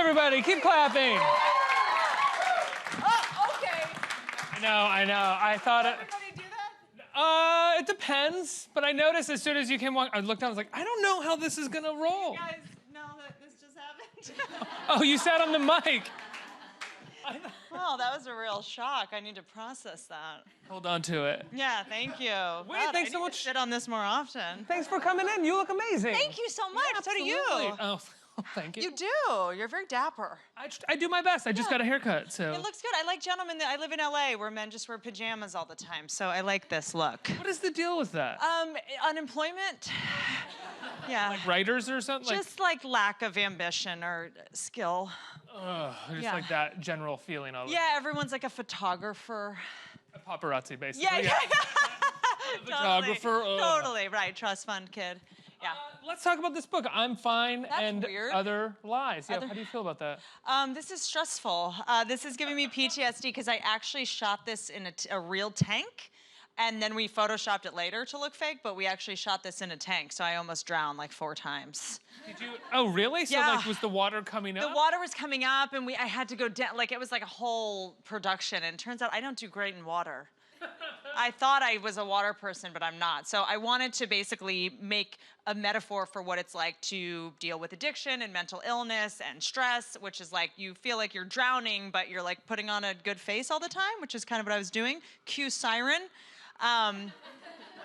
everybody. Keep clapping. Oh, okay. I know. I thought it. Everybody do that? It depends. But I noticed as soon as you came on, I looked down. I was like, I don't know how this is gonna roll. You guys know that this just happened? Oh, you sat on the mic. Well, that was a real shock. I need to process that. Hold on to it. Yeah, thank you. Wait, God, thanks I so need much. to sit on this more often. Thanks for coming in. You look amazing. Thank you so much. So do Absolutely. you. Oh, thank you. You do. You're very dapper. I do my best. I just got a haircut, so. It looks good. I like gentlemen. I live in LA where men just wear pajamas all the time, so I like this look. What is the deal with that? Unemployment. Yeah. Like writers or something? Just like lack of ambition or skill. Just yeah. like that general feeling of it. Yeah, everyone's like a photographer. A paparazzi, basically. Yeah. Photographer. Totally, right. Trust fund kid. Yeah. Let's talk about this book, I'm Fine That's and weird. Other Lies. Yeah, how do you feel about that? This is stressful. This is giving me PTSD because I actually shot this in a real tank. And then we photoshopped it later to look fake, but we actually shot this in a tank, so I almost drowned like 4 times. Did you? Oh, really? So, Yeah. like, was the water coming up? The water was coming up, and I had to go down. Like, it was like a whole production, and it turns out I don't do great in water. I thought I was a water person, but I'm not. So I wanted to basically make a metaphor for what it's like to deal with addiction and mental illness and stress, which is like you feel like you're drowning, but you're like putting on a good face all the time, which is kind of what I was doing. Cue siren.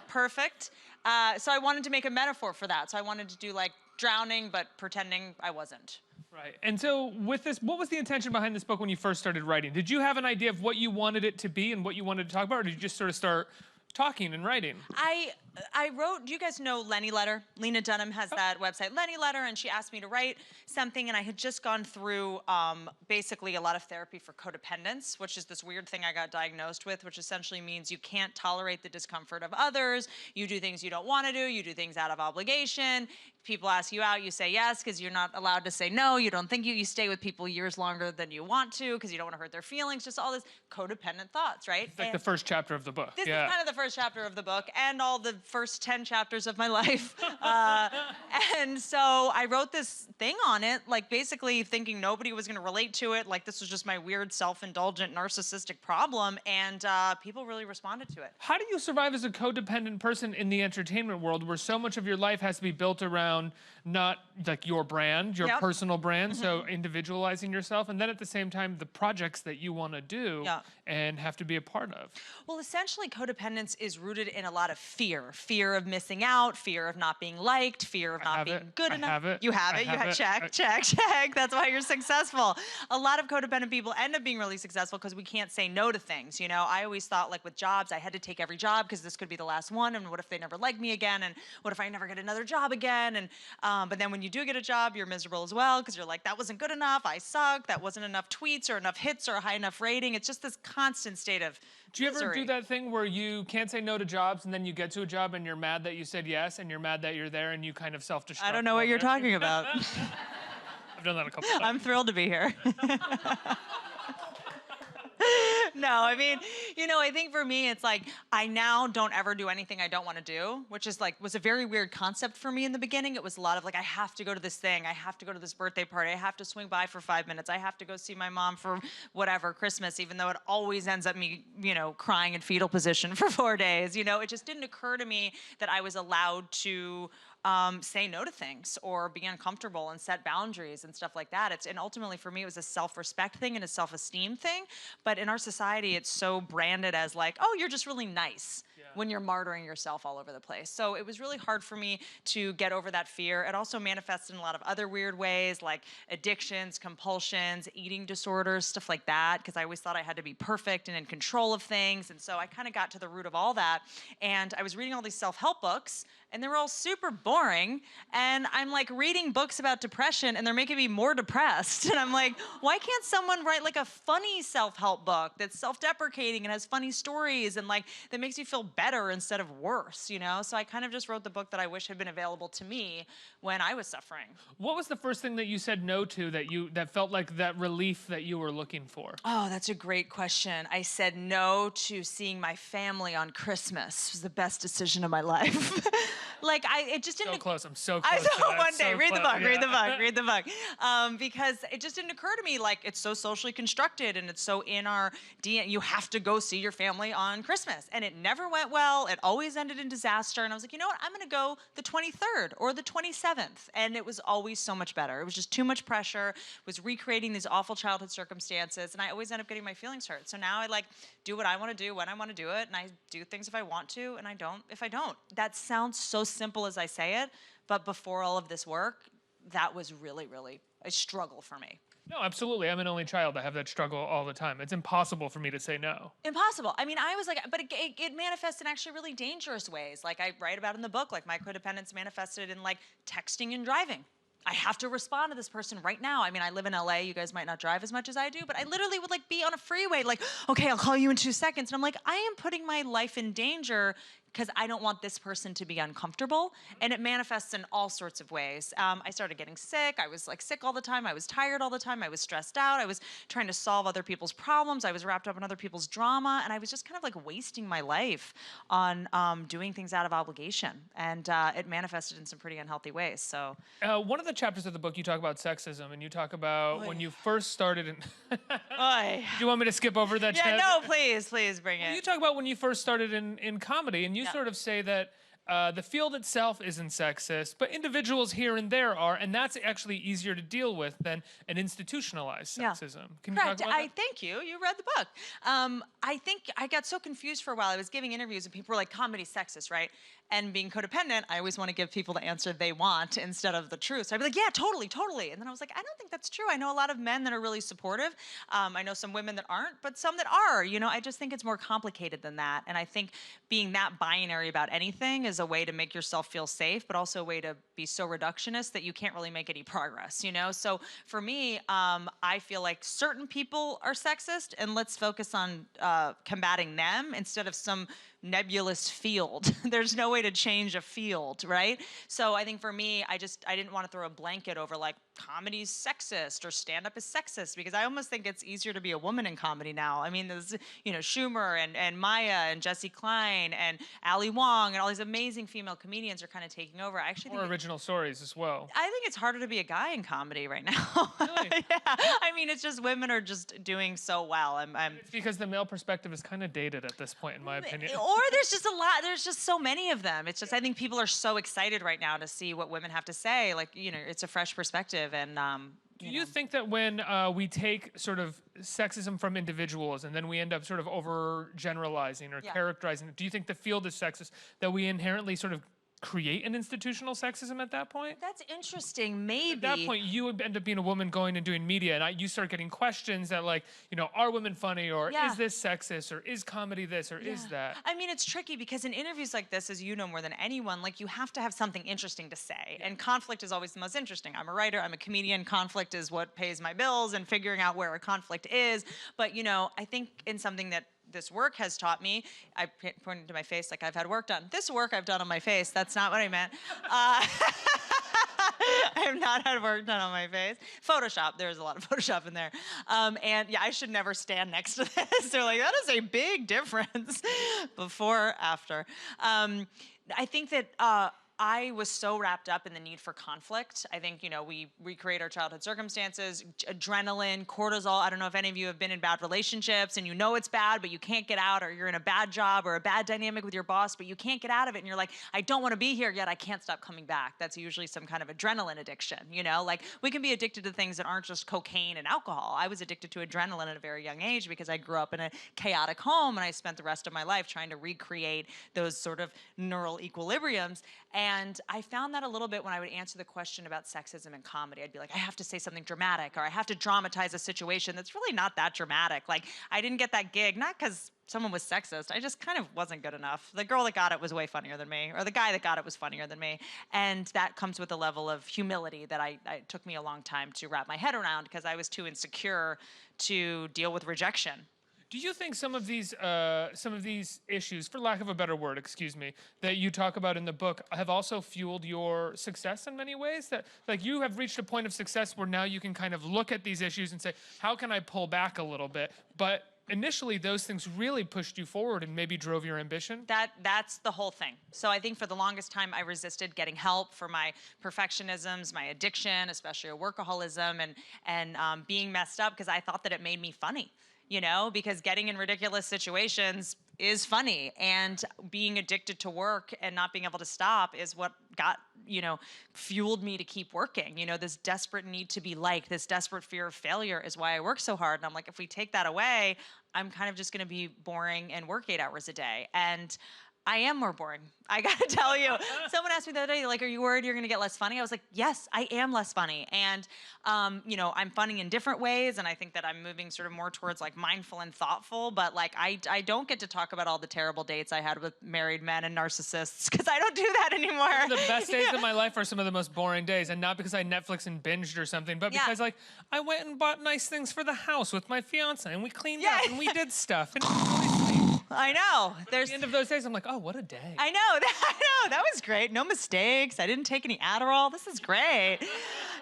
Perfect. So I wanted to make a metaphor for that. So I wanted to do like drowning, but pretending I wasn't. Right. And so with this, what was the intention behind this book when you first started writing? Did you have an idea of what you wanted it to be and what you wanted to talk about, or did you just sort of start talking and writing? I wrote, do you guys know Lenny Letter? Lena Dunham has that website, Lenny Letter, and she asked me to write something, and I had just gone through basically a lot of therapy for codependence, which is this weird thing I got diagnosed with, which essentially means you can't tolerate the discomfort of others, you do things you don't want to do, you do things out of obligation, people ask you out, you say yes because you're not allowed to say no, you don't think you stay with people years longer than you want to because you don't want to hurt their feelings, just all this codependent thoughts, right? It's like the first chapter of the book. This is kind of the first chapter of the book and all the first 10 chapters of my life. And so I wrote this thing on it, like basically thinking nobody was going to relate to it, like this was just my weird self-indulgent narcissistic problem, and people really responded to it. How do you survive as a codependent person in the entertainment world where so much of your life has to be built around not like your brand, your personal brand, so individualizing yourself, and then at the same time the projects that you want to do and have to be a part of? Well, essentially codependence is rooted in a lot of fear. Fear of missing out, fear of not being liked, fear of not being good enough. I have it. You have it. You have check. That's why you're successful. A lot of codependent people end up being really successful because we can't say no to things. You know, I always thought like with jobs, I had to take every job because this could be the last one. And what if they never like me again? And what if I never get another job again? And but then when you do get a job, you're miserable as well because you're like, that wasn't good enough. I suck. That wasn't enough tweets or enough hits or a high enough rating. It's just this constant state of Do you ever misery. do that thing where you can't say no to jobs and then you get to a job and you're mad that you said yes and you're mad that you're there and you kind of self-destruct? I don't know what you're talking about. I've done that a couple times. I'm thrilled to be here. No, I mean, you know, I think for me, it's like, I now don't ever do anything I don't want to do, which is like, was a very weird concept for me in the beginning. It was a lot of like, I have to go to this thing. I have to go to this birthday party. I have to swing by for 5 minutes. I have to go see my mom for whatever, Christmas, even though it always ends up me, you know, crying in fetal position for 4 days. You know, it just didn't occur to me that I was allowed to say no to things or be uncomfortable and set boundaries and stuff like that. And ultimately for me, it was a self-respect thing and a self-esteem thing. But in our society, it's so branded as like, oh, you're just really nice when you're martyring yourself all over the place. So it was really hard for me to get over that fear. It also manifested in a lot of other weird ways, like addictions, compulsions, eating disorders, stuff like that, because I always thought I had to be perfect and in control of things. And so I kind of got to the root of all that. And I was reading all these self-help books, and they were all super boring. And I'm like reading books about depression, and they're making me more depressed. And I'm like, why can't someone write like a funny self-help book that's self-deprecating and has funny stories and like that makes you feel better instead of worse, you know? So I kind of just wrote the book that I wish had been available to me when I was suffering. What was the first thing that you said no to that felt like that relief that you were looking for? Oh, that's a great question. I said no to seeing my family on Christmas. It was the best decision of my life. Like it just didn't. So close. I'm so I close. to saw that. one day. So Read the close. book. Yeah. Read the book. Read the book. Because it just didn't occur to me like it's so socially constructed and it's so in our DNA. You have to go see your family on Christmas, and it never went well. It always ended in disaster. And I was like, you know what? I'm going to go the 23rd or the 27th, and it was always so much better. It was just too much pressure. It was recreating these awful childhood circumstances, and I always end up getting my feelings hurt. So now I like do what I want to do when I want to do it, and I do things if I want to, and I don't if I don't. That sounds so simple as I say it, but before all of this work, that was really, really a struggle for me. No, absolutely. I'm an only child. I have that struggle all the time. It's impossible for me to say no. Impossible. I mean, I was like, but it manifests in actually really dangerous ways. Like I write about in the book, like my codependence manifested in like texting and driving. I have to respond to this person right now. I mean, I live in LA. You guys might not drive as much as I do, but I literally would like be on a freeway, like, okay, I'll call you in 2 seconds. And I'm like, I am putting my life in danger because I don't want this person to be uncomfortable. And it manifests in all sorts of ways. I started getting sick. I was like sick all the time. I was tired all the time. I was stressed out. I was trying to solve other people's problems. I was wrapped up in other people's drama. And I was just kind of like wasting my life on doing things out of obligation. And it manifested in some pretty unhealthy ways. So one of the chapters of the book, you talk about sexism, and you talk about when you first started in... Do you want me to skip over that chapter? Yeah, no, please bring it. You talk about when you first started in comedy, and you sort of say that the field itself isn't sexist, but individuals here and there are, and that's actually easier to deal with than an institutionalized sexism. Can you talk about that? Thank you. You read the book. I think I got so confused for a while. I was giving interviews, and people were like, comedy's sexist, right? And being codependent, I always want to give people the answer they want instead of the truth. So I'd be like, yeah, totally. And then I was like, I don't think that's true. I know a lot of men that are really supportive. I know some women that aren't, but some that are. You know, I just think it's more complicated than that. And I think being that binary about anything is a way to make yourself feel safe, but also a way to be so reductionist that you can't really make any progress, you know? So for me, I feel like certain people are sexist, and let's focus on combating them instead of some nebulous field. There's no way to change a field, right? So I think for me, I didn't want to throw a blanket over like comedy's sexist or stand-up is sexist, because I almost think it's easier to be a woman in comedy now. I mean, there's, you know, Schumer and Maya and Jessie Klein and Ali Wong and all these amazing female comedians are kind of taking over. I actually think original stories as well. I think it's harder to be a guy in comedy right now. Really? Yeah. I mean, it's just women are just doing so well. It's because the male perspective is kind of dated at this point, in my opinion. Or there's just a lot. There's just so many of them. It's just I think people are so excited right now to see what women have to say. Like, you know, it's a fresh perspective. And do you think that when we take sort of sexism from individuals and then we end up sort of overgeneralizing or characterizing it, do you think the field is sexist, that we inherently sort of create an institutional sexism at that point? That's interesting. Maybe. At that point, you would end up being a woman going and doing media, and you start getting questions that, like, you know, are women funny, or is this sexist, or is comedy this, or is that? I mean, it's tricky because in interviews like this, as you know more than anyone, like you have to have something interesting to say, and conflict is always the most interesting. I'm a writer, I'm a comedian. Conflict is what pays my bills, and figuring out where a conflict is. But you know, I think in something that this work has taught me, I pointed to my face like I've had work done. This work I've done on my face, that's not what I meant. I have not had work done on my face. Photoshop, there's a lot of Photoshop in there. And yeah, I should never stand next to this. They're like, that is a big difference before, after. I think that I was so wrapped up in the need for conflict. I think, you know, we recreate our childhood circumstances, adrenaline, cortisol. I don't know if any of you have been in bad relationships and you know it's bad, but you can't get out, or you're in a bad job or a bad dynamic with your boss, but you can't get out of it. And you're like, I don't want to be here, yet I can't stop coming back. That's usually some kind of adrenaline addiction, you know? Like, we can be addicted to things that aren't just cocaine and alcohol. I was addicted to adrenaline at a very young age because I grew up in a chaotic home, and I spent the rest of my life trying to recreate those sort of neural equilibriums. And I found that a little bit when I would answer the question about sexism in comedy. I'd be like, I have to say something dramatic, or I have to dramatize a situation that's really not that dramatic. Like, I didn't get that gig, not because someone was sexist. I just kind of wasn't good enough. The girl that got it was way funnier than me, or the guy that got it was funnier than me. And that comes with a level of humility that it took me a long time to wrap my head around, because I was too insecure to deal with rejection. Do you think some of these issues, for lack of a better word, excuse me, that you talk about in the book have also fueled your success in many ways? That, like, you have reached a point of success where now you can kind of look at these issues and say, how can I pull back a little bit, but initially those things really pushed you forward and maybe drove your ambition. That's the whole thing. So I think for the longest time I resisted getting help for my perfectionisms, my addiction, especially a workaholism, and being messed up because I thought that it made me funny. You know, because getting in ridiculous situations is funny, and being addicted to work and not being able to stop is what got, fueled me to keep working. This desperate need to be liked, this desperate fear of failure is why I work so hard. And I'm like, if we take that away, I'm kind of just going to be boring and work 8 hours a day. And I am more boring. I gotta tell you. Someone asked me the other day, like, are you worried you're gonna get less funny? I was like, yes, I am less funny. And, I'm funny in different ways. And I think that I'm moving sort of more towards like mindful and thoughtful. But like, I don't get to talk about all the terrible dates I had with married men and narcissists because I don't do that anymore. The best days of my life are some of the most boring days. And not because I Netflix and binged or something, but because like I went and bought nice things for the house with my fiance and we cleaned up and we did stuff. And I know. At the end of those days, I'm like, oh, what a day. I know. That was great. No mistakes. I didn't take any Adderall. This is great.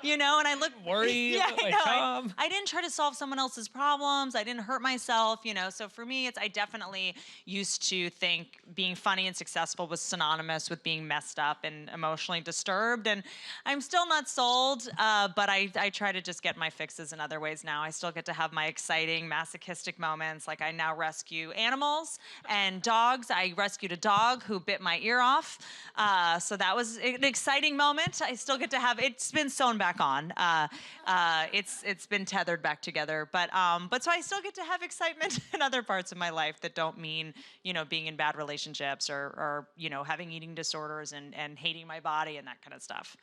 And I look worried about my job. I didn't try to solve someone else's problems. I didn't hurt myself, So for me, I definitely used to think being funny and successful was synonymous with being messed up and emotionally disturbed. And I'm still not sold, but I try to just get my fixes in other ways now. I still get to have my exciting masochistic moments. Like I now rescue animals and dogs. I rescued a dog who bit my ear off. So that was an exciting moment. I still get to have, it's been sewn back on. It's been tethered back together. But so I still get to have excitement in other parts of my life that don't mean, being in bad relationships or having eating disorders and hating my body and that kind of stuff.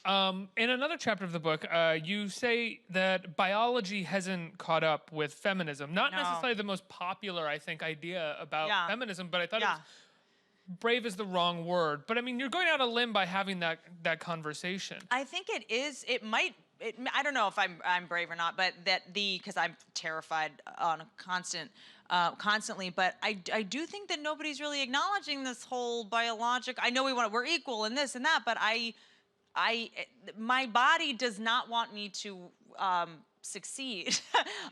In another chapter of the book, you say that biology hasn't caught up with feminism. Not necessarily the most popular, I think, idea about feminism, but I thought it was brave is the wrong word. But I mean, you're going out on a limb by having that conversation. I think it is. It might. I don't know if I'm brave or not, but because I'm terrified on a constantly. But I do think that nobody's really acknowledging this whole biologic. I know we're equal in this and that, but my body does not want me to succeed.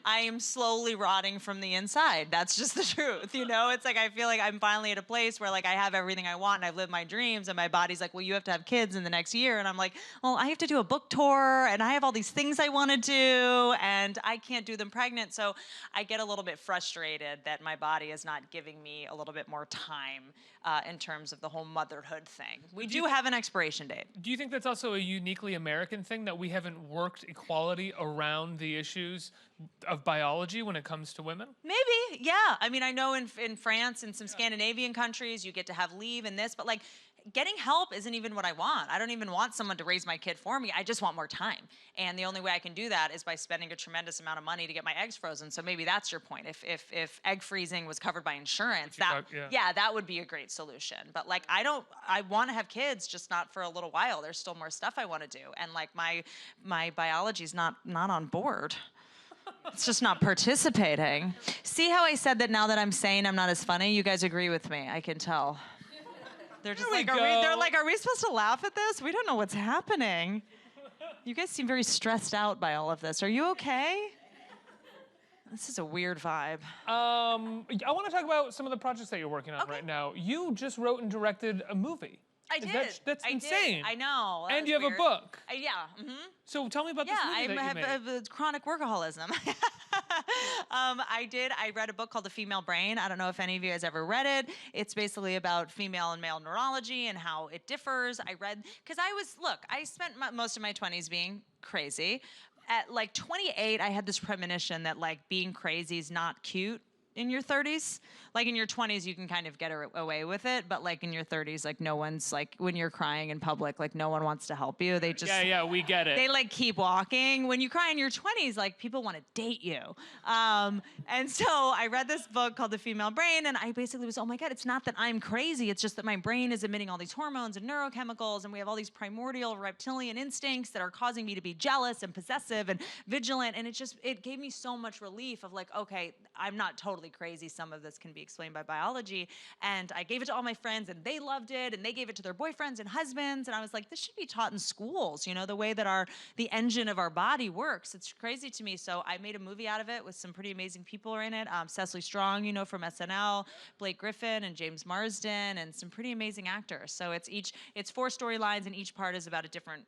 I am slowly rotting from the inside. That's just the truth. It's like I feel like I'm finally at a place where like I have everything I want and I've lived my dreams, and my body's like, well, you have to have kids in the next year. And I'm like, well, I have to do a book tour and I have all these things I want to do and I can't do them pregnant. So I get a little bit frustrated that my body is not giving me a little bit more time in terms of the whole motherhood thing. We do have an expiration date. Do you think that's also a uniquely American thing, that we haven't worked equality around the issues of biology when it comes to women? Maybe, yeah. I mean, I know in France and some Scandinavian countries, you get to have leave and this, but like getting help isn't even what I want. I don't even want someone to raise my kid for me. I just want more time. And the only way I can do that is by spending a tremendous amount of money to get my eggs frozen. So maybe that's your point. If egg freezing was covered by insurance, that would be a great solution. But like, I want to have kids, just not for a little while. There's still more stuff I want to do. And like my biology's not on board. It's just not participating. See how I said that now that I'm sane, I'm not as funny? You guys agree with me, I can tell. They're just like, they're like, are we supposed to laugh at this? We don't know what's happening. You guys seem very stressed out by all of this. Are you okay? This is a weird vibe. I want to talk about some of the projects that you're working on right now. You just wrote and directed a movie. I did. That's insane. I know. And you have a book. Yeah. Mm-hmm. So tell me about this movie that you made. I have a chronic workaholism. I read a book called The Female Brain. I don't know if any of you guys ever read it. It's basically about female and male neurology and how it differs. I spent most of my 20s being crazy. At like 28, I had this premonition that like being crazy is not cute in your 30s. Like in your 20s, you can kind of get away with it, but like in your 30s, like no one's like, when you're crying in public, like no one wants to help you. They just we get it. They like keep walking. When you cry in your 20s, like people want to date you. And so I read this book called The Female Brain, and I basically was, oh my God, it's not that I'm crazy. It's just that my brain is emitting all these hormones and neurochemicals, and we have all these primordial reptilian instincts that are causing me to be jealous and possessive and vigilant. And it gave me so much relief of like, okay, I'm not totally totally crazy. Some of this can be explained by biology. And I gave it to all my friends, and they loved it, and they gave it to their boyfriends and husbands. And I was like, this should be taught in schools, you know, the way that the engine of our body works. It's crazy to me. So I made a movie out of it with some pretty amazing people in it. Cecily Strong, you know, from SNL, Blake Griffin and James Marsden, and some pretty amazing actors. So it's 4 storylines, and each part is about a different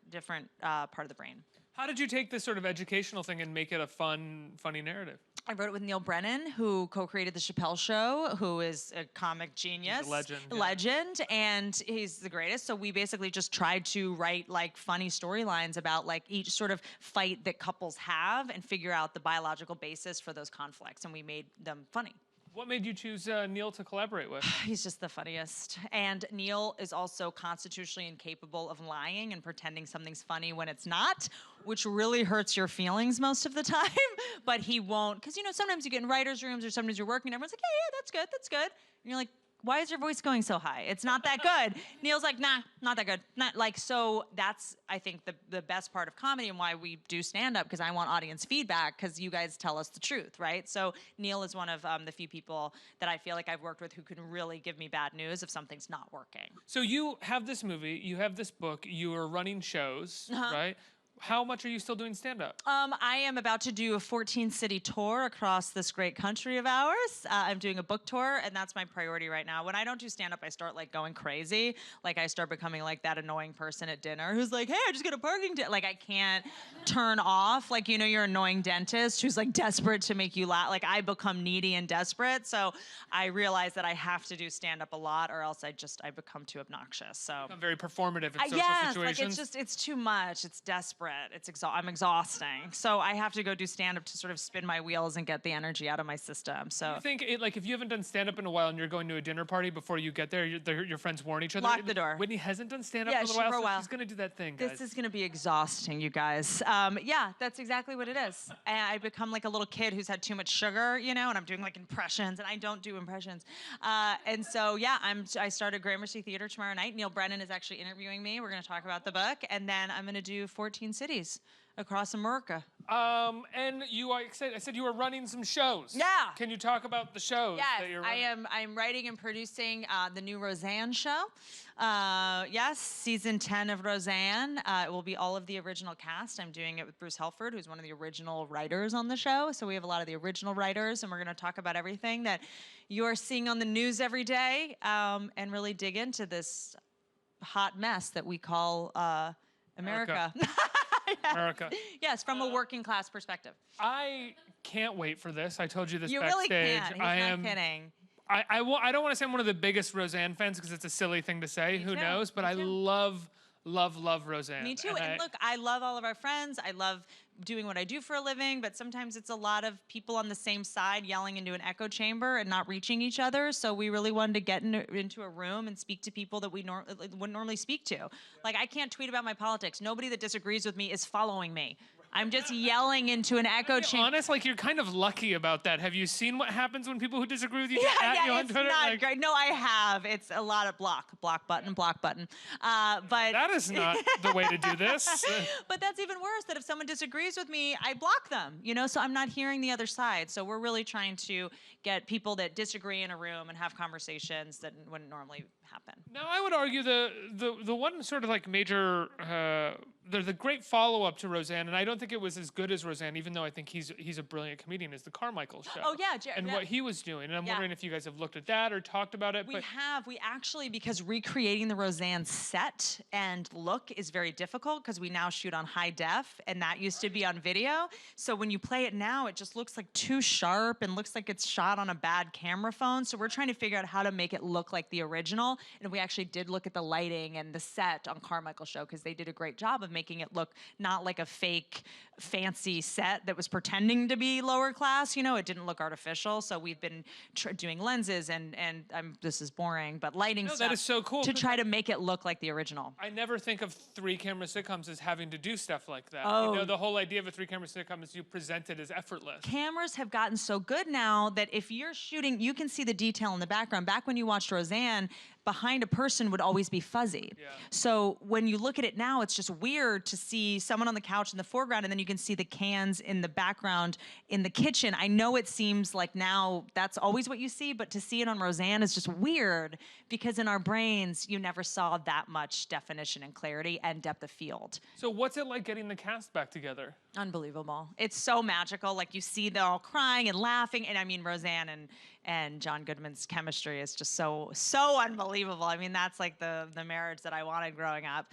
part of the brain. How did you take this sort of educational thing and make it a fun, funny narrative? I wrote it with Neil Brennan, who co-created The Chappelle Show, who is a comic genius. He's a legend. Legend, and he's the greatest. So we basically just tried to write like funny storylines about like each sort of fight that couples have and figure out the biological basis for those conflicts, and we made them funny. What made you choose Neil to collaborate with? He's just the funniest. And Neil is also constitutionally incapable of lying and pretending something's funny when it's not, which really hurts your feelings most of the time. But he won't, because, you know, sometimes you get in writers' rooms or sometimes you're working and everyone's like, yeah, that's good. And you're like, why is your voice going so high? It's not that good. Neil's like, nah, not that good. Not like, so that's, I think, the best part of comedy and why we do stand-up, because I want audience feedback, because you guys tell us the truth, right? So Neil is one of the few people that I feel like I've worked with who can really give me bad news if something's not working. So you have this movie, you have this book, you are running shows, right? How much are you still doing stand-up? I am about to do a 14-city tour across this great country of ours. I'm doing a book tour, and that's my priority right now. When I don't do stand-up, I start like going crazy. Like I start becoming like that annoying person at dinner who's like, hey, I just got a parking ticket. Like I can't turn off. Like, you know, your annoying dentist who's like desperate to make you laugh. Like I become needy and desperate. So I realize that I have to do stand-up a lot, or else I become too obnoxious. So Become very performative in social yes, situations. like it's too much. It's desperate. I'm exhausting. So I have to go do stand-up to sort of spin my wheels and get the energy out of my system. So I think like if you haven't done stand-up in a while and you're going to a dinner party, before you get there, your friends warn each other. Lock the door. Whitney hasn't done stand-up Yeah, for a while, so she's gonna do that thing, guys. This is gonna be exhausting, you guys. Yeah, that's exactly what it is. And I become like a little kid who's had too much sugar, you know, and I'm doing like impressions, and I don't do impressions. And so yeah, I started Gramercy Theater tomorrow night. Neil Brennan is actually interviewing me. We're gonna talk about the book, and then I'm gonna do 14 cities across America. And I said you were running some shows. Yeah. Can you talk about the shows that you're running? I'm writing and producing the new Roseanne show. Yes, season 10 of Roseanne. It will be all of the original cast. I'm doing it with Bruce Helford, who's one of the original writers on the show. So we have a lot of the original writers, and we're going to talk about everything that you're seeing on the news every day, and really dig into this hot mess that we call America. America. Yes, from a working class perspective. I can't wait for this. I told you this You backstage. really can't. He's not kidding. I don't want to say I'm one of the biggest Roseanne fans because it's a silly thing to say. Who knows? But I love Roseanne. Me too. And look, I love all of our friends. I love doing what I do for a living, but sometimes it's a lot of people on the same side yelling into an echo chamber and not reaching each other. So we really wanted to get into a room and speak to people that we wouldn't normally speak to. Like I can't tweet about my politics. Nobody that disagrees with me is following me. I'm just yelling into an echo chamber. Honest, like you're kind of lucky about that. Have you seen what happens when people who disagree with you at you on it's Twitter? Not great. No, I have. It's a lot of block button. But that is not the way to do this. But that's even worse. That if someone disagrees with me, I block them. You know, so I'm not hearing the other side. So we're really trying to get people that disagree in a room and have conversations that wouldn't normally happen. Now, I would argue the one sort of like major, the great follow-up to Roseanne, and I don't think it was as good as Roseanne, even though I think he's a brilliant comedian, is the Carmichael show. Oh, yeah. And what he was doing. And I'm wondering if you guys have looked at that or talked about it. We have. We actually, because recreating the Roseanne set and look is very difficult because we now shoot on high def, and that used to be on video. So when you play it now, it just looks like too sharp and looks like it's shot on a bad camera phone. So we're trying to figure out how to make it look like the original. And we actually did look at the lighting and the set on Carmichael show because they did a great job of making it look not like a fake fancy set that was pretending to be lower class. You know, it didn't look artificial. So we've been doing lenses and this is boring, but lighting stuff. That is so cool. To try to make it look like the original. I never think of 3-camera sitcoms as having to do stuff like that. Oh. You know, the whole idea of a 3-camera sitcom is you present it as effortless. Cameras have gotten so good now that if you're shooting, you can see the detail in the background. Back when you watched Roseanne, behind a person would always be fuzzy. Yeah. So when you look at it now, it's just weird to see someone on the couch in the foreground, and then you can see the cans in the background in the kitchen. I know it seems like now that's always what you see, but to see it on Roseanne is just weird, because in our brains, you never saw that much definition and clarity and depth of field. So what's it like getting the cast back together? Unbelievable. It's so magical. Like, you see them all crying and laughing. And I mean, Roseanne and John Goodman's chemistry is just so unbelievable. I mean, that's like the marriage that I wanted growing up.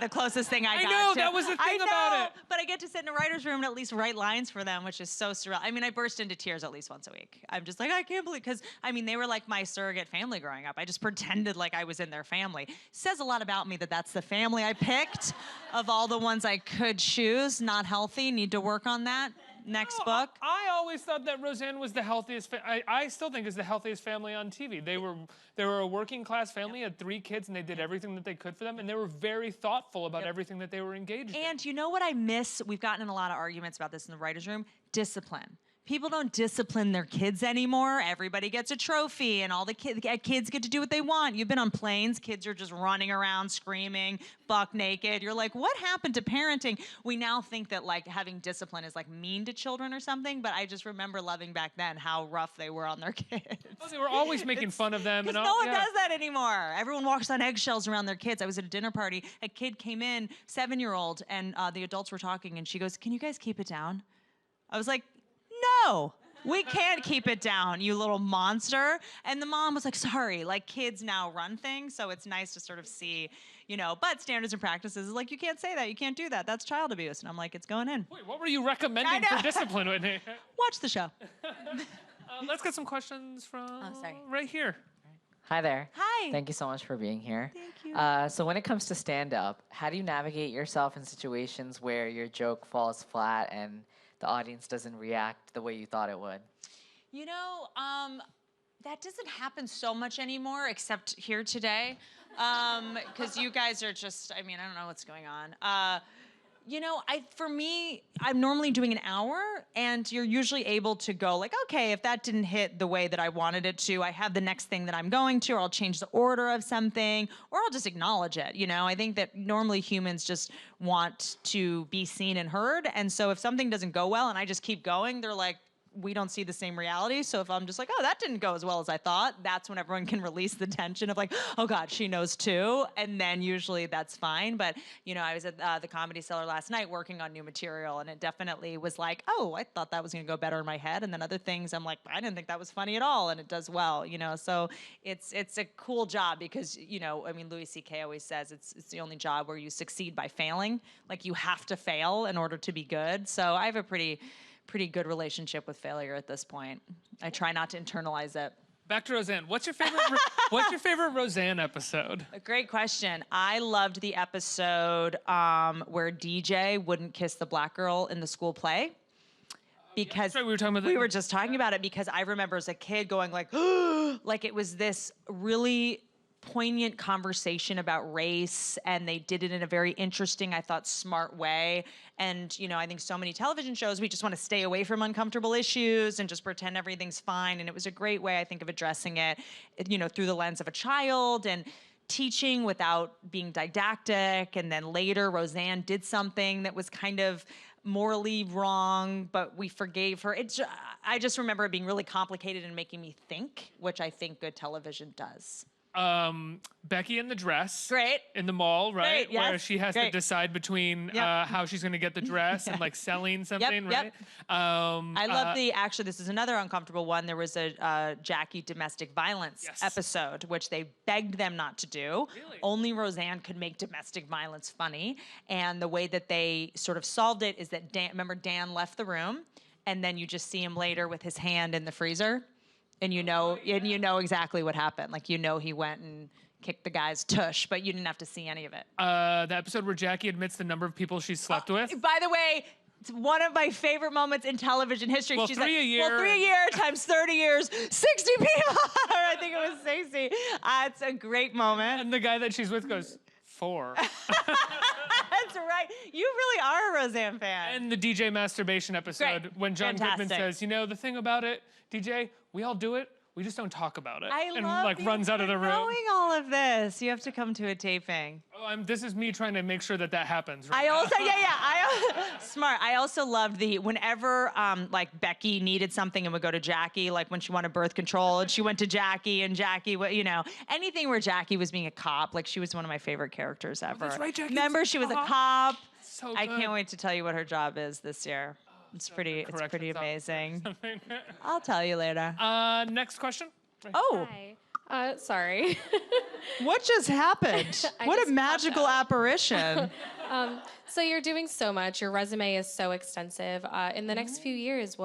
The closest thing I got know, to. that was the thing about it. But I get to sit in a writer's room and at least write lines for them, which is so surreal. I mean, I burst into tears at least once a week. I'm just like, I can't believe, because I mean, they were like my surrogate family growing up. I just pretended like I was in their family. Says a lot about me that that's the family I picked of all the ones I could choose. Not healthy, need to work on that. Next book. I always thought that Roseanne was the healthiest. I still think is the healthiest family on TV. They were a working class family, had 3 kids, and they did everything that they could for them, and they were very thoughtful about everything that they were engaged in. And you know what I miss? We've gotten in a lot of arguments about this in the writers' room. Discipline. People don't discipline their kids anymore. Everybody gets a trophy, and all the kids get to do what they want. You've been on planes, kids are just running around, screaming, buck naked. You're like, what happened to parenting? We now think that like having discipline is like mean to children or something, but I just remember loving back then how rough they were on their kids. Oh, they were always making fun of them. Because And no one does that anymore. Everyone walks on eggshells around their kids. I was at a dinner party. A kid came in, 7-year-old, and the adults were talking, and she goes, "Can you guys keep it down?" I was like, "No, we can't keep it down, you little monster." And the mom was like, "Sorry, like kids now run things." So it's nice to sort of see, you know, but standards and practices is like, you can't say that, you can't do that. That's child abuse. And I'm like, it's going in. Wait, what were you recommending for discipline, Whitney? Watch the show. Let's get some questions from sorry. right here. Hi there. Hi. Thank you so much for being here. Thank you. So when it comes to stand-up, how do you navigate yourself in situations where your joke falls flat and the audience doesn't react the way you thought it would? You know, that doesn't happen so much anymore, except here today, because you guys are just, I mean, I don't know what's going on. You know, for me, I'm normally doing an hour, and you're usually able to go like, okay, if that didn't hit the way that I wanted it to, I have the next thing that I'm going to, or I'll change the order of something, or I'll just acknowledge it. You know, I think that normally humans just want to be seen and heard, and so if something doesn't go well and I just keep going, they're like, we don't see the same reality. So if I'm just like, oh, that didn't go as well as I thought, that's when everyone can release the tension of like, oh God, she knows too. And then usually that's fine. But, you know, I was at the Comedy Cellar last night working on new material, and it definitely was like, oh, I thought that was gonna go better in my head. And then other things, I'm like, I didn't think that was funny at all. And it does well, you know? So it's a cool job because, you know, I mean, Louis C.K. always says it's the only job where you succeed by failing. Like you have to fail in order to be good. So I have a pretty good relationship with failure at this point. I try not to internalize it. Back to Roseanne. What's your favorite? What's your favorite Roseanne episode? A great question. I loved the episode where DJ wouldn't kiss the black girl in the school play. Because that's right, we were talking about that. We were just talking about it because I remember as a kid going like, like it was this really poignant conversation about race, and they did it in a very interesting, I thought, smart way. And, you know, I think so many television shows, we just want to stay away from uncomfortable issues and just pretend everything's fine. And it was a great way, I think, of addressing it, you know, through the lens of a child and teaching without being didactic. And then later, Roseanne did something that was kind of morally wrong, but we forgave her. I just remember it being really complicated and making me think, which I think good television does. Becky in the dress. Great. In the mall, right? Great, yes. Where she has to decide between how she's going to get the dress and like selling something, right? I love actually, this is another uncomfortable one. There was a Jackie domestic violence episode, which they begged them not to do. Really? Only Roseanne could make domestic violence funny. And the way that they sort of solved it is that remember Dan left the room, and then you just see him later with his hand in the freezer. And you know exactly what happened. Like, you know, he went and kicked the guy's tush, but you didn't have to see any of it. The episode where Jackie admits the number of people she's slept with. By the way, it's one of my favorite moments in television history. Well, She's 3 like, a year. Well, 3 a year times 30 years, 60 people. I think it was 60. It's a great moment. And the guy that she's with goes, 4. That's right. You really are a Roseanne fan. And the DJ masturbation episode, Great. when John Goodman Fantastic. says, you know, the thing about it, DJ, we all do it. we just don't talk about it. I and love like you runs out of the room. knowing all of this. You have to come to a taping. Oh, this is me trying to make sure that happens. Right I now. also, smart. I also loved whenever like Becky needed something and would go to Jackie, like when she wanted birth control and she went to Jackie and Jackie, anything where Jackie was being a cop, like she was one of my favorite characters ever. That's right, Jackie's Remember, a she was a cop. cop. So I good. can't wait to tell you what her job is this year. It's pretty amazing. I'll tell you later. Next question. Oh, Hi. Sorry. what just happened? What a just magical apparition. So you're doing so much. Your resume is so extensive. In the next few years,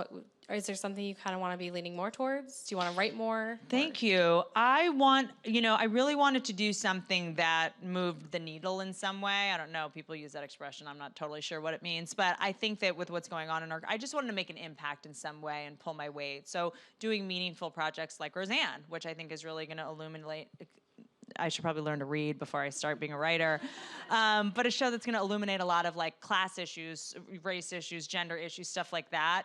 is there something you kind of want to be leaning more towards? Do you want to write more? Thank you. I really wanted to do something that moved the needle in some way. I don't know, people use that expression. I'm not totally sure what it means, but I think that with what's going on I just wanted to make an impact in some way and pull my weight. So doing meaningful projects like Roseanne, which I think is really going to illuminate. I should probably learn to read before I start being a writer. But a show that's going to illuminate a lot of like class issues, race issues, gender issues, stuff like that,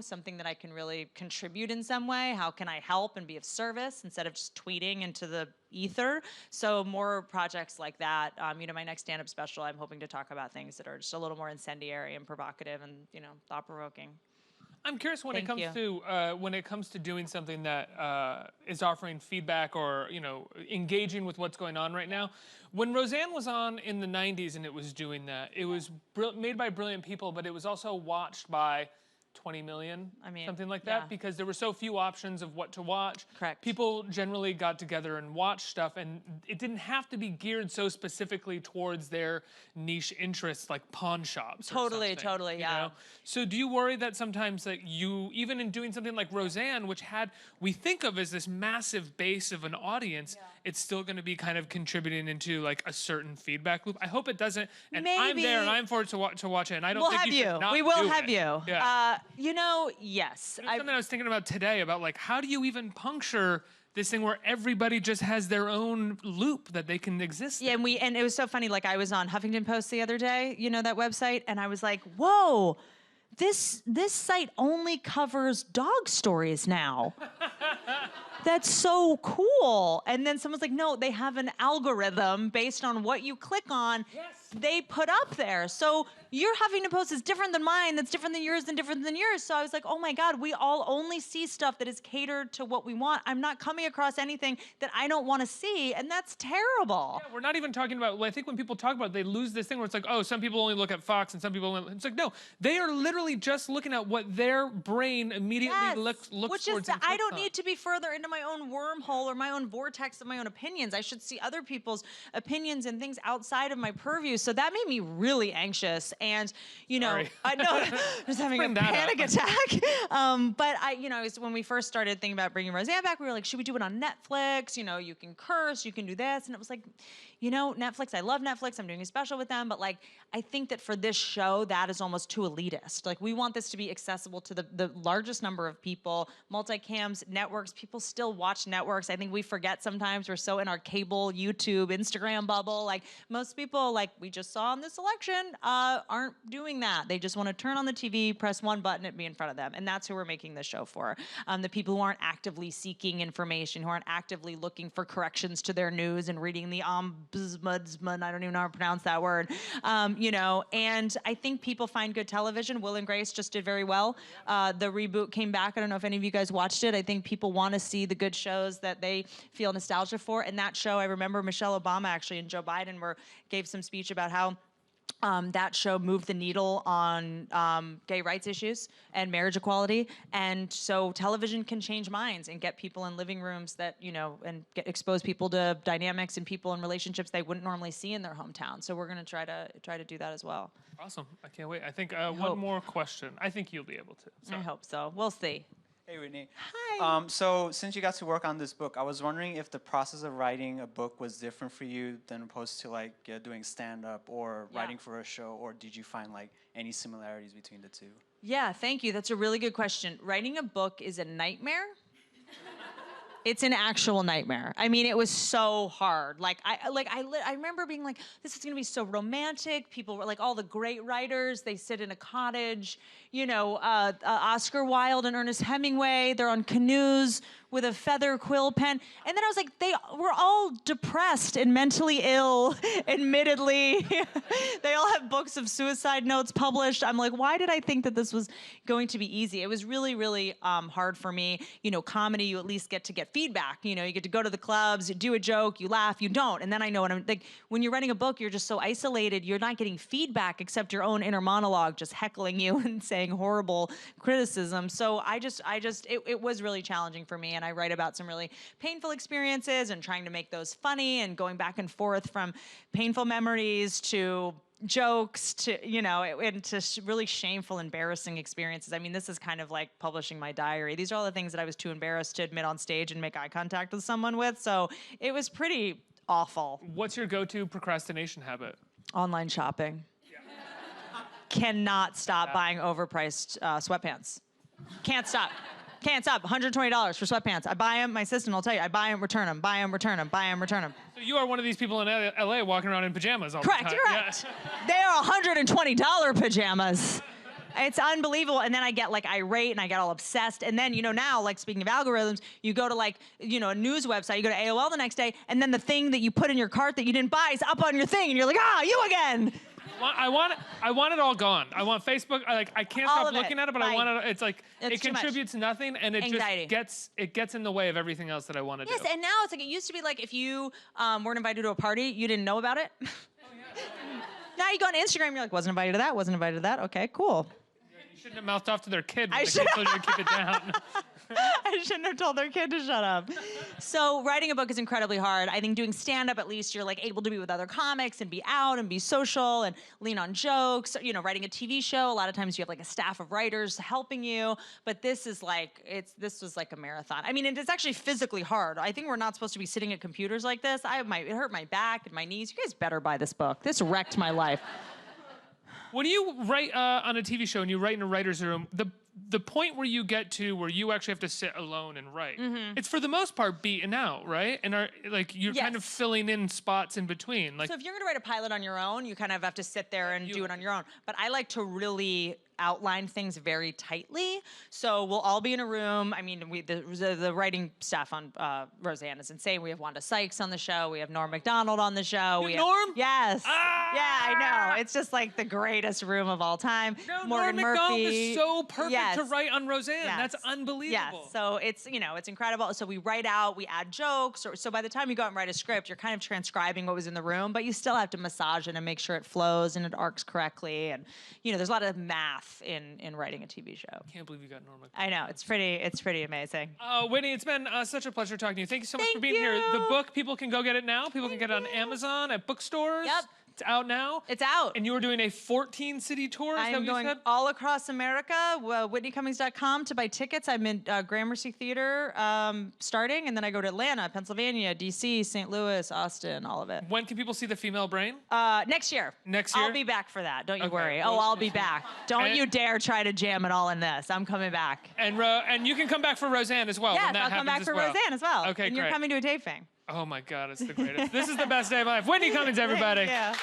something that I can really contribute in some way. How can I help and be of service instead of just tweeting into the ether? So more projects like that. My next stand-up special, I'm hoping to talk about things that are just a little more incendiary and provocative and, thought-provoking. I'm curious when it comes to doing something that is offering feedback or engaging with what's going on right now. When Roseanne was on in the 90s and it was doing that, it was made by brilliant people, but it was also watched by 20 million, something like that, because there were so few options of what to watch. Correct. People generally got together and watched stuff, and it didn't have to be geared so specifically towards their niche interests, like pawn shops. Totally, you know? So do you worry that sometimes that you, even in doing something like Roseanne, which we think of as this massive base of an audience, it's still going to be kind of contributing into like a certain feedback loop? I hope it doesn't. And I'm there and I'm forward to watch it, and I don't think you should not We will do have it. you. Yeah. Yes. It's something I was thinking about today about like, how do you even puncture this thing where everybody just has their own loop that they can exist in? Yeah, and it was so funny. Like I was on Huffington Post the other day, that website, and I was like, whoa, this site only covers dog stories now. That's so cool. And then someone's like, no, they have an algorithm based on what you click on. Yes. They put up there. So your Huffington Post is different than mine, that's different than yours, and different than yours. So I was like, oh my God, we all only see stuff that is catered to what we want. I'm not coming across anything that I don't want to see, and that's terrible. Yeah, we're not even talking about, I think when people talk about it, they lose this thing where it's like, oh, some people only look at Fox and some people only, it's like, no, they are literally just looking at what their brain immediately looks Which towards. is that I don't need to be further into my own wormhole or my own vortex of my own opinions. I should see other people's opinions and things outside of my purview. So that made me really anxious. And, Sorry. I know, just having a panic attack. But when we first started thinking about bringing Roseanne back, we were like, should we do it on Netflix? You can curse, you can do this. And it was like, Netflix, I love Netflix. I'm doing a special with them. But like, I think that for this show, that is almost too elitist. Like, we want this to be accessible to the largest number of people, multicams, networks. People still watch networks. I think we forget sometimes we're so in our cable, YouTube, Instagram bubble. Like, most people, like we just saw in this election, aren't doing that. They just want to turn on the TV, press one button, and be in front of them. And that's who we're making this show for. The people who aren't actively seeking information, who aren't actively looking for corrections to their news and reading the ombudsman, I don't even know how to pronounce that word, and I think people find good television. Will and Grace just did very well. The reboot came back. I don't know if any of you guys watched it. I think people want to see the good shows that they feel nostalgia for. And that show, I remember Michelle Obama actually and Joe Biden gave some speech about how that show moved the needle on gay rights issues and marriage equality. And so television can change minds and get people in living rooms that, and expose people to dynamics and people in relationships they wouldn't normally see in their hometown. So we're going to try to do that as well. Awesome. I can't wait. I think one more question. I think you'll be able to. So. I hope so. We'll see. Hey, Whitney. Hi. So since you got to work on this book, I was wondering if the process of writing a book was different for you than opposed to doing stand-up or writing for a show, or did you find any similarities between the two? Yeah, thank you. That's a really good question. Writing a book is a nightmare. It's an actual nightmare. I mean, it was so hard. I remember being like, this is gonna be so romantic. People were like, all the great writers, they sit in a cottage. Oscar Wilde and Ernest Hemingway, they're on canoes with a feather quill pen. And then I was like, they were all depressed and mentally ill, admittedly. They all have books of suicide notes published. I'm like, why did I think that this was going to be easy? It was really, really hard for me. You know, comedy, you at least get to get feedback. You know, you get to go to the clubs, you do a joke, you laugh, you don't. And then I know what I'm like, when you're writing a book, you're just so isolated, you're not getting feedback except your own inner monologue just heckling you and saying horrible criticism. So it was really challenging for me. And I write about some really painful experiences and trying to make those funny and going back and forth from painful memories to jokes to, you know, into really shameful, embarrassing experiences. I mean, this is kind of like publishing my diary. These are all the things that I was too embarrassed to admit on stage and make eye contact with someone with. So it was pretty awful. What's your go-to procrastination habit? Online shopping. Cannot stop buying overpriced sweatpants. Can't stop. Can't stop. $120 for sweatpants. I buy them. My assistant will tell you. I buy them, return them, buy them, return them, buy them, return them. So you are one of these people in LA walking around in pajamas all the time. Correct. You're right. They are $120 pajamas. It's unbelievable. And then I get like irate and I get all obsessed. And then, you know, now, like speaking of algorithms, you go to like, you know, a news website, you go to AOL the next day, and then the thing that you put in your cart that you didn't buy is up on your thing. And you're like, you again. I want it all gone. I want Facebook. I can't All stop of it. looking at it, but I Right. want it. It's like It's it too much. contributes nothing, and it Anxiety. just gets in the way of everything else that I want to do. Yes, and now it's like, it used to be like if you weren't invited to a party, you didn't know about it. Now you go on Instagram, you're like, wasn't invited to that, wasn't invited to that. Okay, cool. You shouldn't have mouthed off to their kid when I they told you to keep it down. I shouldn't have told their kid to shut up. So writing a book is incredibly hard. I think doing stand-up, at least you're like able to be with other comics and be out and be social and lean on jokes. You know, writing a TV show, a lot of times you have like a staff of writers helping you. But this is like, this was like a marathon. I mean, it's actually physically hard. I think we're not supposed to be sitting at computers like this. It hurt my back and my knees. You guys better buy this book. This wrecked my life. When you write on a TV show and you write in a writer's room, the point where you get to where you actually have to sit alone and write, it's for the most part beaten out, right? And you're kind of Yes. filling in spots in between. Like, So if you're gonna write a pilot on your own, you kind of have to sit there and do it on your own. But I like to really outline things very tightly. So we'll all be in a room. I mean, the writing staff on Roseanne is insane. We have Wanda Sykes on the show. We have Norm Macdonald on the show. You have Norm? Yes. Ah! Yeah, I know. It's just like the greatest room of all time. no, Morgan Norm Macdonald Murphy. is so perfect Yes. to write on Roseanne. Yes. That's unbelievable. Yes. So it's, you know, it's incredible. So we write out, we add jokes. So by the time you go out and write a script, you're kind of transcribing what was in the room, but you still have to massage it and make sure it flows and it arcs correctly. And, you know, there's a lot of math in writing a TV show. Can't believe you got Norm Macdonald. I know. It's pretty amazing. Whitney, it's been such a pleasure talking to you. Thank you so much for Thank being here. The you. book, people can go get it now. People can get it on Amazon, at bookstores. Yep. It's out now. It's out. And you were doing a 14-city tour, is that I'm what you going said? all across America. WhitneyCummings.com to buy tickets. I'm in Gramercy Theater starting, and then I go to Atlanta, Pennsylvania, D.C., St. Louis, Austin, all of it. When can people see The Female Brain? Next year. Next year? I'll be back for that. Don't you Okay. worry. Oh, I'll be back. Don't And- you dare try to jam it all in this. I'm coming back. And you can come back for Roseanne as well. Yes, when that I'll come happens back for as well. Roseanne as well. Okay, and great. you're coming to a taping. Oh my God, it's the greatest. This is the best day of my life. Whitney Cummings, everybody. Yeah.